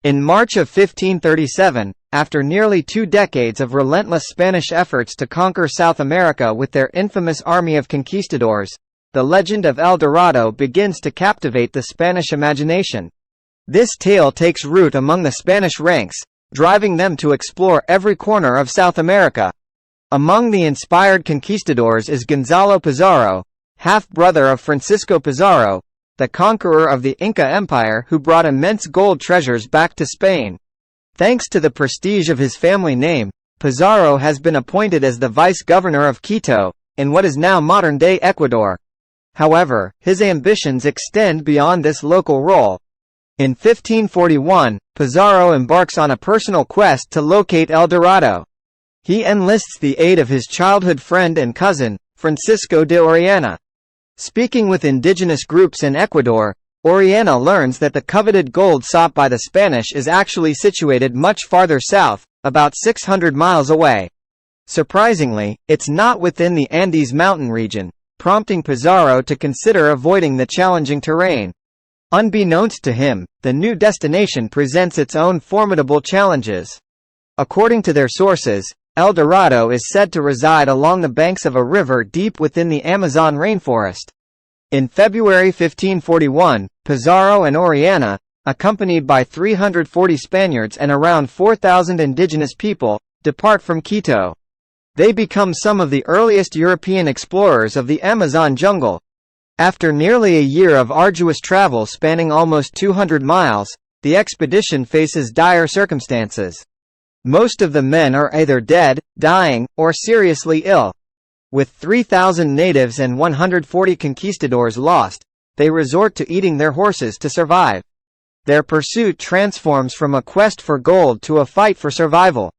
In March of 1537, after nearly 2 decades of relentless Spanish efforts to conquer South America with their infamous army of conquistadors, the legend of El Dorado begins to captivate the Spanish imagination. This tale takes root among the Spanish ranks, driving them to explore every corner of South America. Among the inspired conquistadors is Gonzalo Pizarro, half-brother of Francisco Pizarro, the conqueror of the Inca Empire who brought immense gold treasures back to Spain. Thanks to the prestige of his family name, Pizarro has been appointed as the vice-governor of Quito, in what is now modern-day Ecuador. However, his ambitions extend beyond this local role. In 1541, Pizarro embarks on a personal quest to locate El Dorado. He enlists the aid of his childhood friend and cousin, Francisco de Orellana. Speaking with indigenous groups in Ecuador, Orellana learns that the coveted gold sought by the Spanish is actually situated much farther south, about 600 miles away. Surprisingly, it's not within the Andes mountain region, prompting Pizarro to consider avoiding the challenging terrain. Unbeknownst to him, the new destination presents its own formidable challenges. According to their sources, El Dorado is said to reside along the banks of a river deep within the Amazon rainforest. In February 1541, Pizarro and Orellana, accompanied by 340 Spaniards and around 4,000 indigenous people, depart from Quito. They become some of the earliest European explorers of the Amazon jungle. After nearly a year of arduous travel spanning almost 200 miles, the expedition faces dire circumstances. Most of the men are either dead, dying, or seriously ill. With 3,000 natives and 140 conquistadors lost, they resort to eating their horses to survive. Their pursuit transforms from a quest for gold to a fight for survival.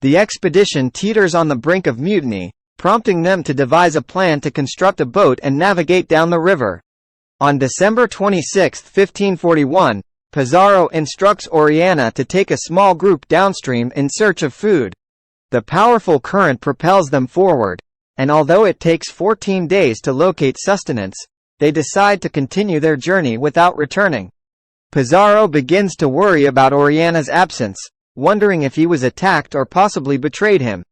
The expedition teeters on the brink of mutiny, prompting them to devise a plan to construct a boat and navigate down the river. On December 26, 1541, Pizarro instructs Orellana to take a small group downstream in search of food. The powerful current propels them forward, and although it takes 14 days to locate sustenance, they decide to continue their journey without returning. Pizarro begins to worry about Orellana's absence, wondering if he was attacked or possibly betrayed him.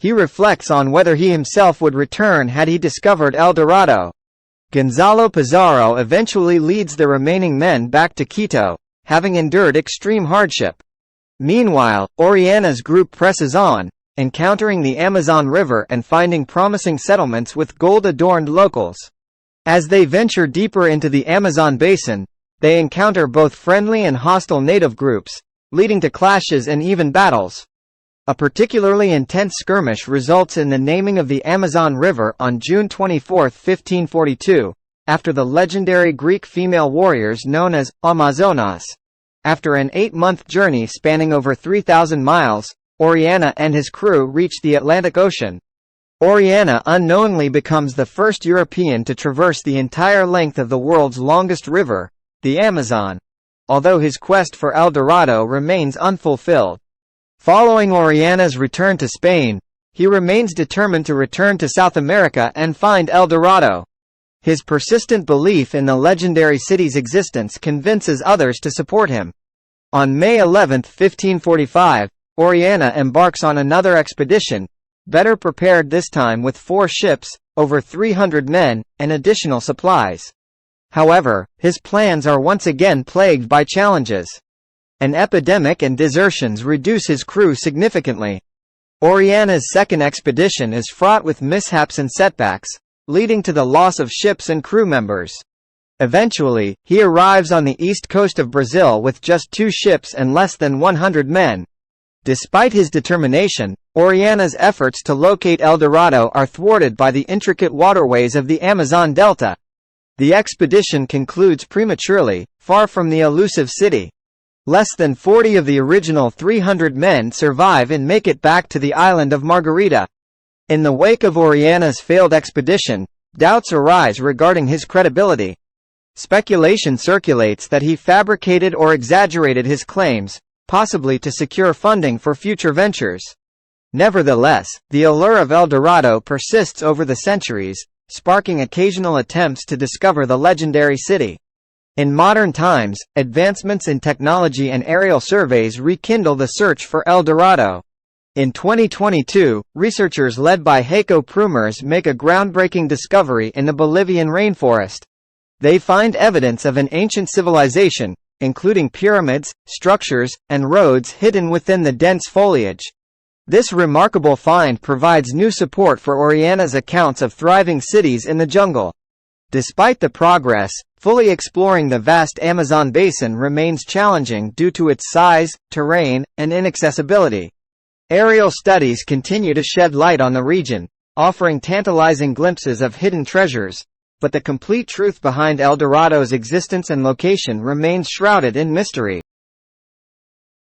He reflects on whether he himself would return had he discovered El Dorado. Gonzalo Pizarro eventually leads the remaining men back to Quito, having endured extreme hardship. Meanwhile, Orellana's group presses on, encountering the Amazon River and finding promising settlements with gold-adorned locals. As they venture deeper into the Amazon basin, they encounter both friendly and hostile native groups, leading to clashes and even battles. A particularly intense skirmish results in the naming of the Amazon River on June 24, 1542, after the legendary Greek female warriors known as Amazonas. After an 8-month journey spanning over 3,000 miles, Orellana and his crew reach the Atlantic Ocean. Orellana unknowingly becomes the first European to traverse the entire length of the world's longest river, the Amazon. Although his quest for El Dorado remains unfulfilled. Following Orellana's return to Spain, he remains determined to return to South America and find El Dorado. His persistent belief in the legendary city's existence convinces others to support him. On May 11, 1545, Orellana embarks on another expedition, better prepared this time with 4 ships, over 300 men, and additional supplies. However, his plans are once again plagued by challenges. An epidemic and desertions reduce his crew significantly. Orellana's second expedition is fraught with mishaps and setbacks, leading to the loss of ships and crew members. Eventually, he arrives on the east coast of Brazil with just 2 ships and less than 100 men. Despite his determination, Orellana's efforts to locate El Dorado are thwarted by the intricate waterways of the Amazon Delta. The expedition concludes prematurely, far from the elusive city. Less than 40 of the original 300 men survive and make it back to the island of Margarita. In the wake of Orellana's failed expedition, doubts arise regarding his credibility. Speculation circulates that he fabricated or exaggerated his claims, possibly to secure funding for future ventures. Nevertheless, the allure of El Dorado persists over the centuries, sparking occasional attempts to discover the legendary city. In modern times, advancements in technology and aerial surveys rekindle the search for El Dorado. In 2022, researchers led by Haiko Prumers make a groundbreaking discovery in the Bolivian rainforest. They find evidence of an ancient civilization, including pyramids, structures, and roads hidden within the dense foliage. This remarkable find provides new support for Oriana's accounts of thriving cities in the jungle. Despite the progress, fully exploring the vast Amazon basin remains challenging due to its size, terrain, and inaccessibility. Aerial studies continue to shed light on the region, offering tantalizing glimpses of hidden treasures, but the complete truth behind El Dorado's existence and location remains shrouded in mystery.